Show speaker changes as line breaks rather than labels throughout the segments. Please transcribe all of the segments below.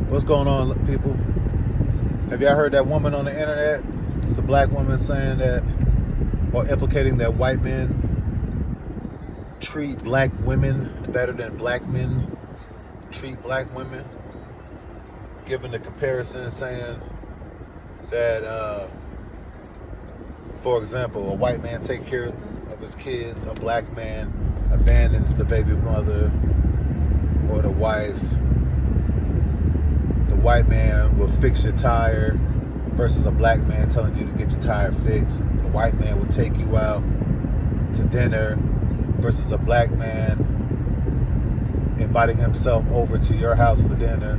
What's going on, people? Have y'all heard that woman on the internet? It's a black woman saying that, or implicating that white men treat black women better than black men treat black women. Giving the comparison, saying that, for example, a white man takes care of his kids, a black man abandons the baby mother or the wife. The white man will fix your tire versus a black man telling you to get your tire fixed. The white man will take you out to dinner versus a black man inviting himself over to your house for dinner.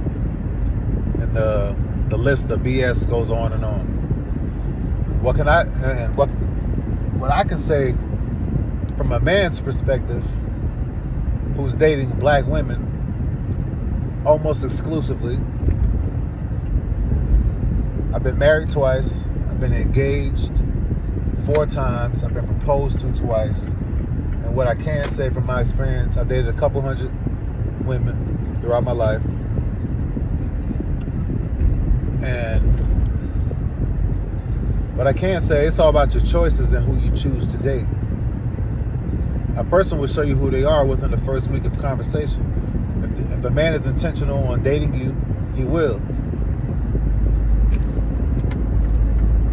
And the list of BS goes on and on. What I can say from a man's perspective who's dating black women almost exclusively. I've been married twice. I've been engaged 4 times. I've been proposed to twice. And what I can say from my experience, I dated a couple hundred women throughout my life. And what I can say, it's all about your choices and who you choose to date. A person will show you who they are within the first week of conversation. If a man is intentional on dating you, he will.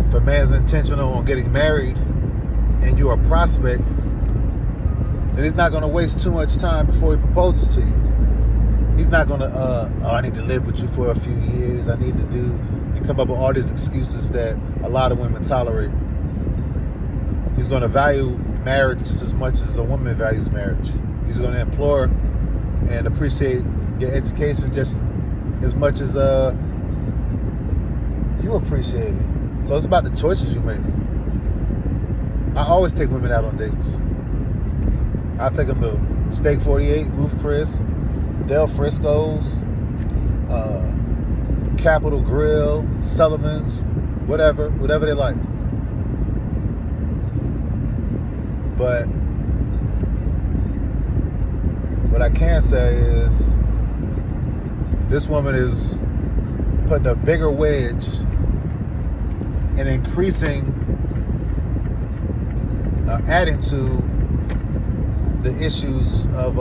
If a man's intentional on getting married and you're a prospect, then he's not going to waste too much time before he proposes to you. He's not going to, I need to live with you for a few years. I need to do, and come up with all these excuses that a lot of women tolerate. He's going to value marriage just as much as a woman values marriage. He's going to implore and appreciate your education just as much as you appreciate it. So it's about the choices you make. I always take women out on dates. I'll take them to Steak 48, Ruth Chris, Del Frisco's, Capitol Grill, Sullivan's, whatever they like. But what I can say is this woman is putting a bigger wedge and increasing, adding to the issues of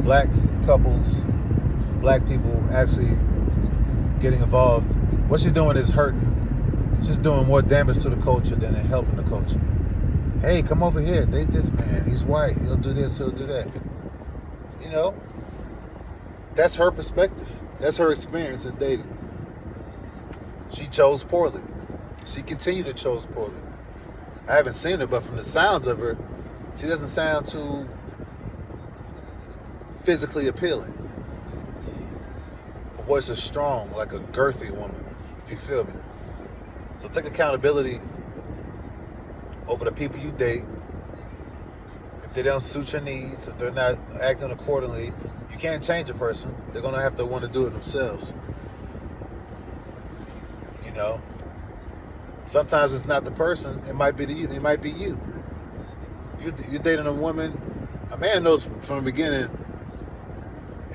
black couples, black people actually getting involved. What she's doing is hurting. She's doing more damage to the culture than helping the culture. Hey, come over here, date this man. He's white. He'll do this, he'll do that. You know, that's her perspective. That's her experience in dating. She chose poorly. She continued to choose poorly. I haven't seen her, but from the sounds of her, she doesn't sound too physically appealing. Her voice is strong, like a girthy woman, if you feel me. So take accountability over the people you date. If they don't suit your needs, if they're not acting accordingly, you can't change a person. They're going to have to want to do it themselves. You know? Sometimes it's not the person. It might be you. It might be you. You're dating a woman. A man knows from the beginning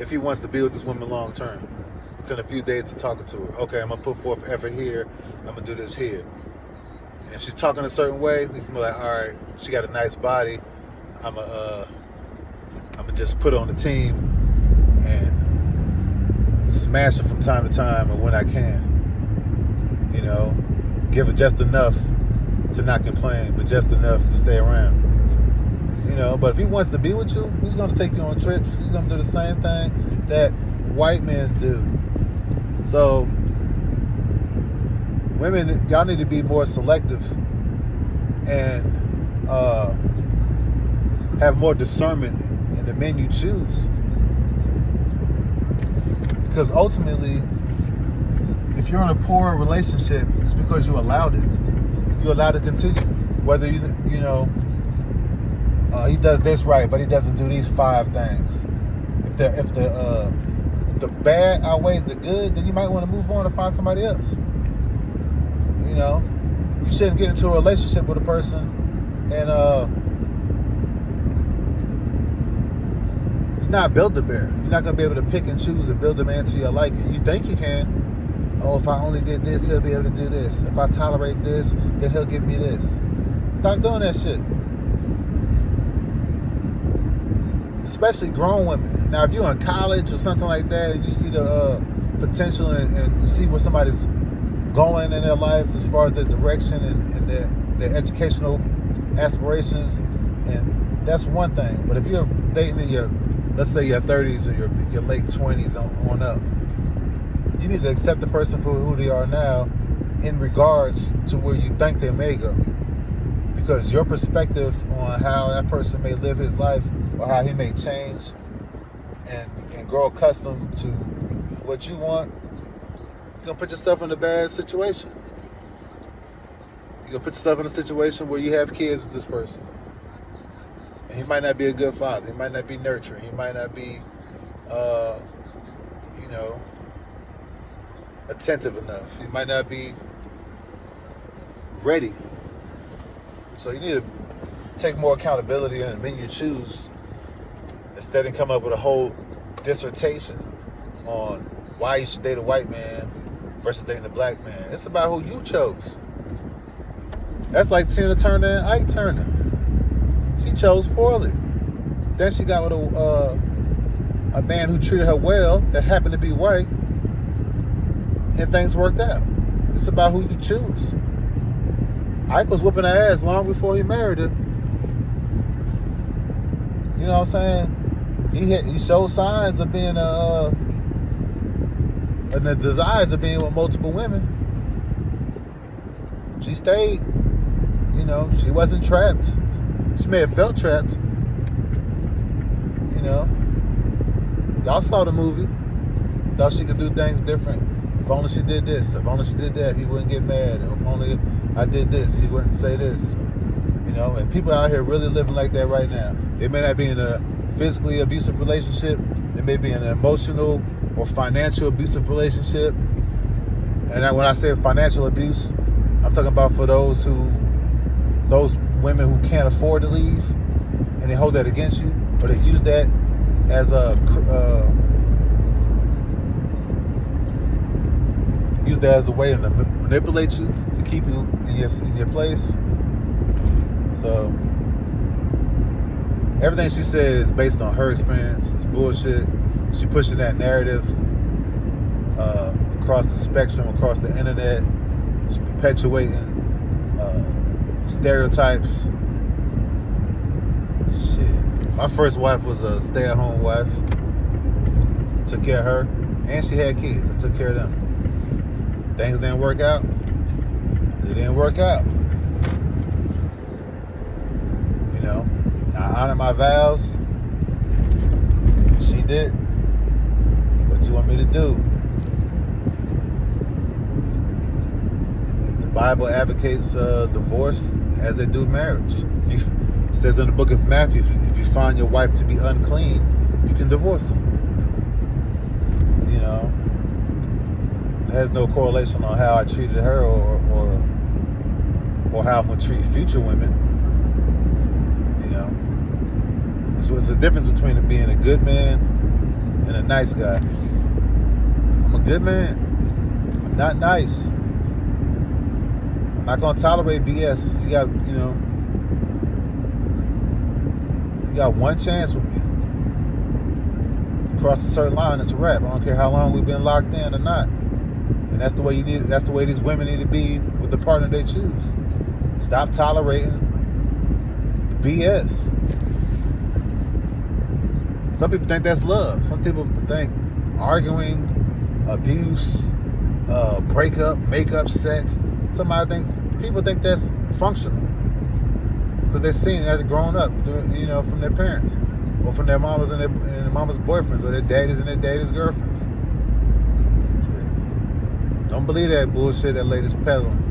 if he wants to be with this woman long term. Within a few days of talking to her. Okay, I'm going to put forth effort here. I'm going to do this here. And if she's talking a certain way, he's going to be like, all right, she got a nice body. I'm going to just put her on the team and smash her from time to time and when I can. You know, give her just enough to not complain, but just enough to stay around. You know, but if he wants to be with you, he's going to take you on trips. He's going to do the same thing that white men do. So, women, y'all need to be more selective and have more discernment in the men you choose. Because ultimately, if you're in a poor relationship, it's because you allowed it. You allowed it to continue. Whether you know, he does this right, but he doesn't do these 5 things. If the bad outweighs the good, then you might want to move on and find somebody else. You know, you shouldn't get into a relationship with a person It's not Build-A-Bear. You're not going to be able to pick and choose and build a man to your liking. You think you can. Oh, if I only did this, he'll be able to do this. If I tolerate this, then he'll give me this. Stop doing that shit. Especially grown women. Now, if you're in college or something like that and you see the potential and you see where somebody's going in their life as far as their direction and their educational aspirations, and that's one thing. But if you're dating in your, let's say your 30s or your late 20s on up, you need to accept the person for who they are now in regards to where you think they may go. Because your perspective on how that person may live his life or how he may change and grow accustomed to what you want, you're going to put yourself in a bad situation. You're going to put yourself in a situation where you have kids with this person. And he might not be a good father. He might not be nurturing. He might not be, attentive enough. He might not be ready. So you need to take more accountability in the men you choose instead of come up with a whole dissertation on why you should date a white man versus dating a black man. It's about who you chose. That's like Tina Turner and Ike Turner. She chose poorly. Then she got with a man who treated her well that happened to be white, and things worked out. It's about who you choose. Ike was whooping her ass long before he married her. You know what I'm saying? He showed signs of being and the desires of being with multiple women. She stayed. She wasn't trapped. She may have felt trapped. Y'all saw the movie. Thought she could do things different. If only she did this. If only she did that, he wouldn't get mad. If only I did this, he wouldn't say this. And people out here really living like that right now. They may not be in a physically abusive relationship. They may be in an emotional or financial abusive relationship. And when I say financial abuse, I'm talking about for those women who can't afford to leave, and they hold that against you, or they use that as a way to manipulate you to keep you in your place. So everything she said is based on her experience. It's bullshit. She pushing that narrative across the spectrum, across the internet. She's perpetuating stereotypes. Shit. My first wife was a stay-at-home wife. Took care of her, and she had kids. I took care of them. Things didn't work out. They didn't work out. I honor my vows. She did. What you want me to do? The Bible advocates divorce as they do marriage. It says in the book of Matthew, if you find your wife to be unclean, you can divorce her. It has no correlation on how I treated her or how I'm going to treat future women. So it's the difference between being a good man and a nice guy. I'm a good man. I'm not nice. I'm not going to tolerate BS. You got one chance with me. You cross a certain line, it's a wrap. I don't care how long we've been locked in or not. And that's the way that's the way these women need to be with the partner they choose. Stop tolerating BS. Some people think that's love. Some people think arguing, abuse, breakup, makeup, sex. People think that's functional because they're seeing it as grown up, from their parents or from their mamas and their mamas' boyfriends or their daddies and their daddies' girlfriends. Don't believe that bullshit that ladies peddling.